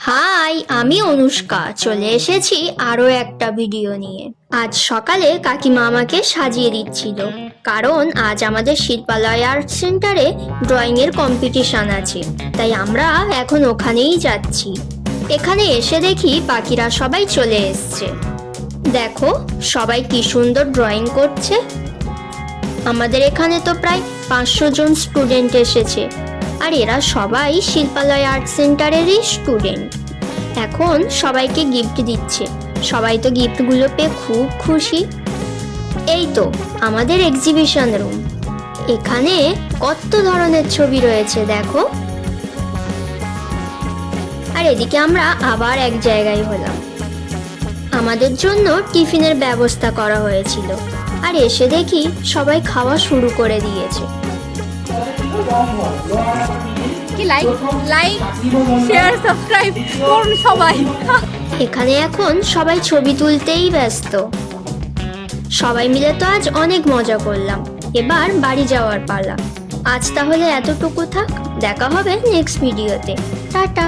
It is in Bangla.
হাই, আমি অনুষ্কা চলে এসেছি আরো একটা ভিডিও নিয়ে। আজ সকালে কাকিমা আমাকে সাজিয়ে দিচ্ছিল, কারণ আজ আমাদের শিল্পালয় আর্ট সেন্টারে ড্রয়িং এর কম্পিটিশন আছে, তাই আমরা এখন ওখানেই যাচ্ছি। এখানে এসে দেখি বাকিরা সবাই চলে এসছে। দেখো সবাই কি সুন্দর ড্রয়িং করছে। আমাদের এখানে তো প্রায় 500 জন স্টুডেন্ট এসেছে, আর এরা সবাই শিল্পালয় আর্ট সেন্টারেরই স্টুডেন্ট। এখন সবাইকে গিফট দিচ্ছে, সবাই তো গিফটগুলো পেয়ে খুব খুশি। এই তো আমাদের এক্সিবিশন রুম, এখানে কত ধরনের ছবি রয়েছে দেখো। আর এদিকে আমরা আবার এক জায়গায় হলাম। আমাদের জন্য টিফিনের ব্যবস্থা করা হয়েছিল, আর এসে দেখি সবাই খাওয়া শুরু করে দিয়েছে। কি লাইক শেয়ার সাবস্ক্রাইব করুন সবাই। এখানে এখন সবাই ছবি তুলতেই ব্যস্ত। সবাই মিলে তো আজ অনেক মজা করলাম, এবার বাড়ি যাওয়ার পালা। আজ তাহলে এতটুকু থাক, দেখা হবে নেক্সট ভিডিওতে। টাটা।